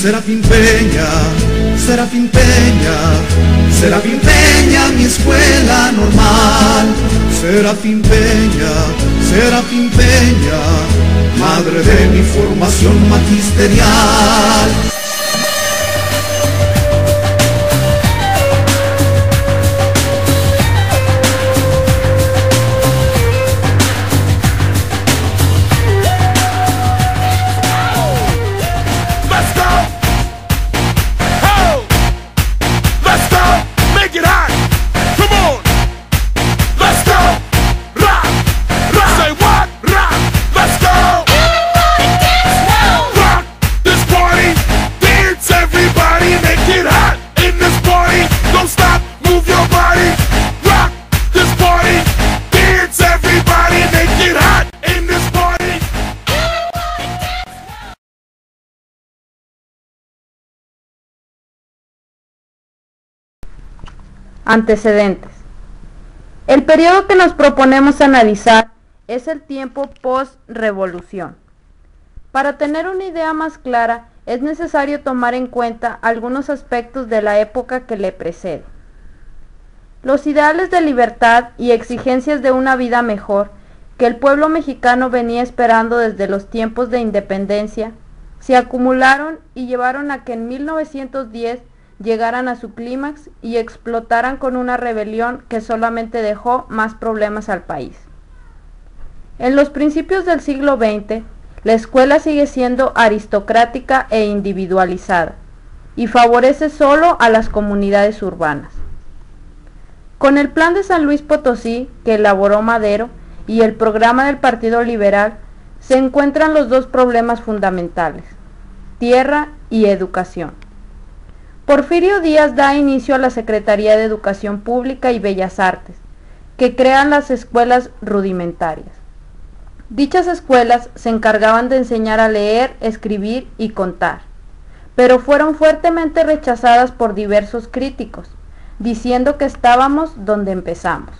Serafín Peña, Serafín Peña, Serafín Peña, mi escuela normal. Serafín Peña, Serafín Peña, madre de mi formación magisterial. Antecedentes. El periodo que nos proponemos analizar es el tiempo post-revolución. Para tener una idea más clara, es necesario tomar en cuenta algunos aspectos de la época que le precede. Los ideales de libertad y exigencias de una vida mejor que el pueblo mexicano venía esperando desde los tiempos de independencia se acumularon y llevaron a que en 1910 llegaran a su clímax y explotaran con una rebelión que solamente dejó más problemas al país. En los principios del siglo XX, la escuela sigue siendo aristocrática e individualizada y favorece solo a las comunidades urbanas. Con el Plan de San Luis Potosí, que elaboró Madero, y el programa del Partido Liberal, se encuentran los dos problemas fundamentales: tierra y educación. Porfirio Díaz da inicio a la Secretaría de Educación Pública y Bellas Artes, que crean las escuelas rudimentarias. Dichas escuelas se encargaban de enseñar a leer, escribir y contar, pero fueron fuertemente rechazadas por diversos críticos, diciendo que estábamos donde empezamos.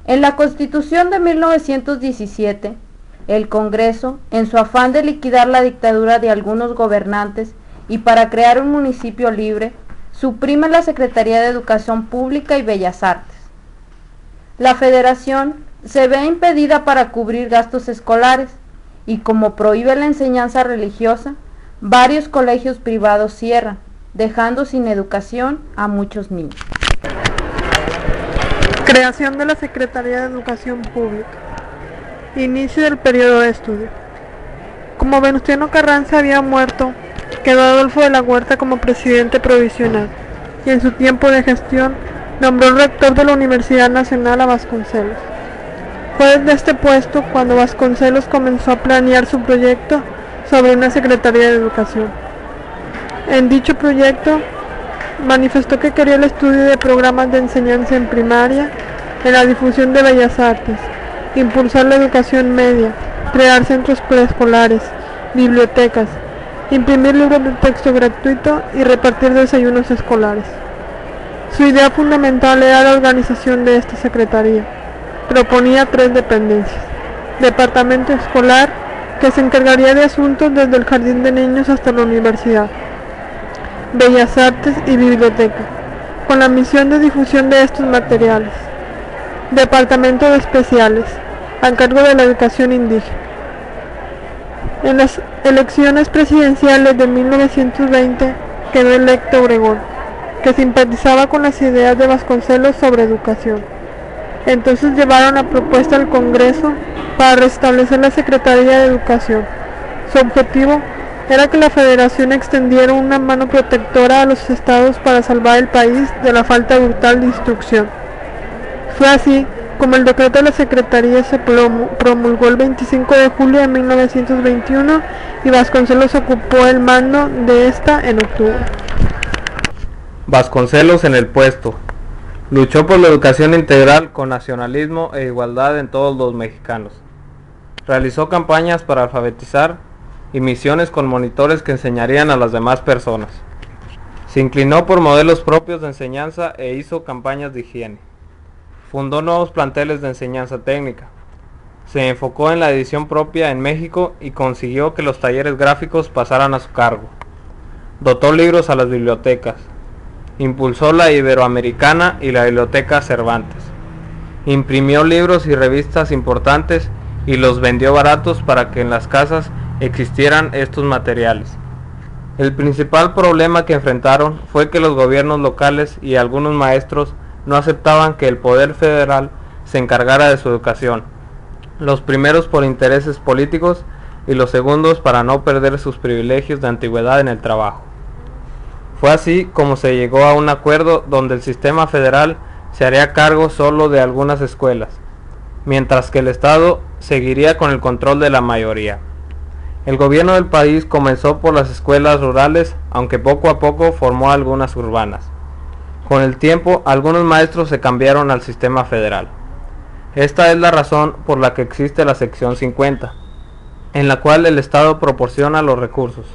En la Constitución de 1917, el Congreso, en su afán de liquidar la dictadura de algunos gobernantes, y para crear un municipio libre, suprime la Secretaría de Educación Pública y Bellas Artes. La Federación se ve impedida para cubrir gastos escolares y como prohíbe la enseñanza religiosa, varios colegios privados cierran, dejando sin educación a muchos niños. Creación de la Secretaría de Educación Pública. Inicio del periodo de estudio. Como Venustiano Carranza había muerto, quedó Adolfo de la Huerta como presidente provisional y en su tiempo de gestión nombró rector de la Universidad Nacional a Vasconcelos. Fue desde este puesto cuando Vasconcelos comenzó a planear su proyecto sobre una Secretaría de Educación. En dicho proyecto manifestó que quería el estudio de programas de enseñanza en primaria, en la difusión de bellas artes, impulsar la educación media, crear centros preescolares, bibliotecas, imprimir libros de texto gratuito y repartir desayunos escolares. Su idea fundamental era la organización de esta secretaría. Proponía 3 dependencias: departamento escolar, que se encargaría de asuntos desde el jardín de niños hasta la universidad; bellas artes y biblioteca, con la misión de difusión de estos materiales; departamento de especiales, a cargo de la educación indígena. En las elecciones presidenciales de 1920 quedó electo Obregón, que simpatizaba con las ideas de Vasconcelos sobre educación. Entonces llevaron la propuesta al Congreso para restablecer la Secretaría de Educación. Su objetivo era que la Federación extendiera una mano protectora a los estados para salvar el país de la falta brutal de instrucción. Fue así como el decreto de la Secretaría se promulgó el 25 de julio de 1921 y Vasconcelos ocupó el mando de esta en octubre. Vasconcelos en el puesto. Luchó por la educación integral con nacionalismo e igualdad en todos los mexicanos. Realizó campañas para alfabetizar y misiones con monitores que enseñarían a las demás personas. Se inclinó por modelos propios de enseñanza e hizo campañas de higiene. Fundó nuevos planteles de enseñanza técnica. Se enfocó en la edición propia en México y consiguió que los talleres gráficos pasaran a su cargo. Dotó libros a las bibliotecas. Impulsó la Iberoamericana y la Biblioteca Cervantes. Imprimió libros y revistas importantes y los vendió baratos para que en las casas existieran estos materiales. El principal problema que enfrentaron fue que los gobiernos locales y algunos maestros no aceptaban que el poder federal se encargara de su educación, los primeros por intereses políticos y los segundos para no perder sus privilegios de antigüedad en el trabajo. Fue así como se llegó a un acuerdo donde el sistema federal se haría cargo solo de algunas escuelas, mientras que el Estado seguiría con el control de la mayoría. El gobierno del país comenzó por las escuelas rurales, aunque poco a poco formó algunas urbanas. Con el tiempo, algunos maestros se cambiaron al sistema federal. Esta es la razón por la que existe la sección 50, en la cual el Estado proporciona los recursos,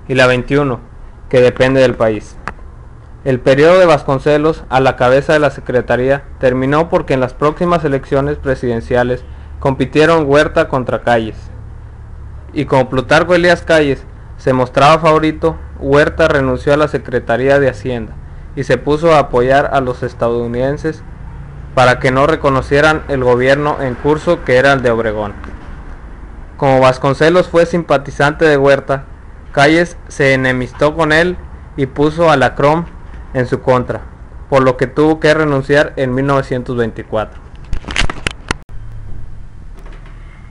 y la 21, que depende del país. El periodo de Vasconcelos a la cabeza de la Secretaría terminó porque en las próximas elecciones presidenciales compitieron Huerta contra Calles. Y como Plutarco Elías Calles se mostraba favorito, Huerta renunció a la Secretaría de Hacienda y se puso a apoyar a los estadounidenses para que no reconocieran el gobierno en curso, que era el de Obregón. Como Vasconcelos fue simpatizante de Huerta, Calles se enemistó con él y puso a Lacrom en su contra, por lo que tuvo que renunciar en 1924.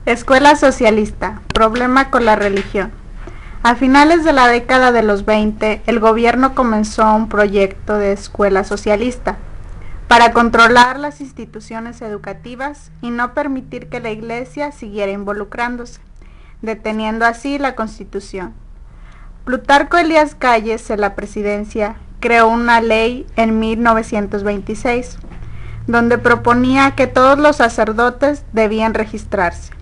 Escuela socialista, problema con la religión. A finales de la década de los 20, el gobierno comenzó un proyecto de escuela socialista para controlar las instituciones educativas y no permitir que la Iglesia siguiera involucrándose, deteniendo así la Constitución. Plutarco Elías Calles, en la presidencia, creó una ley en 1926, donde proponía que todos los sacerdotes debían registrarse.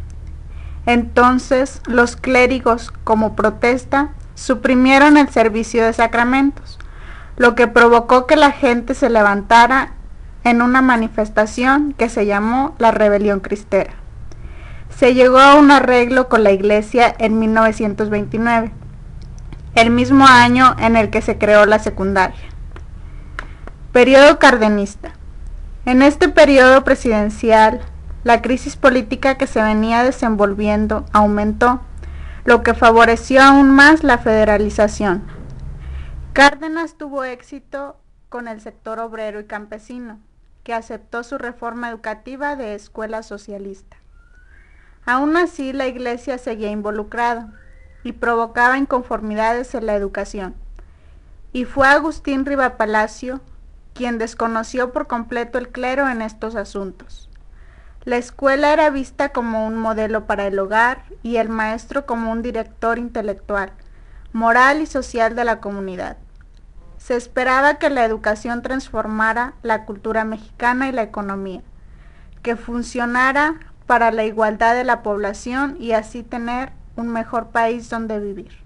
Entonces, los clérigos, como protesta, suprimieron el servicio de sacramentos, lo que provocó que la gente se levantara en una manifestación que se llamó la Rebelión Cristera. Se llegó a un arreglo con la Iglesia en 1929, el mismo año en el que se creó la secundaria. Periodo cardenista. En este periodo presidencial, la crisis política que se venía desenvolviendo aumentó, lo que favoreció aún más la federalización. Cárdenas tuvo éxito con el sector obrero y campesino, que aceptó su reforma educativa de escuela socialista. Aún así, la Iglesia seguía involucrada y provocaba inconformidades en la educación, y fue Agustín Rivapalacio quien desconoció por completo el clero en estos asuntos. La escuela era vista como un modelo para el hogar y el maestro como un director intelectual, moral y social de la comunidad. Se esperaba que la educación transformara la cultura mexicana y la economía, que funcionara para la igualdad de la población y así tener un mejor país donde vivir.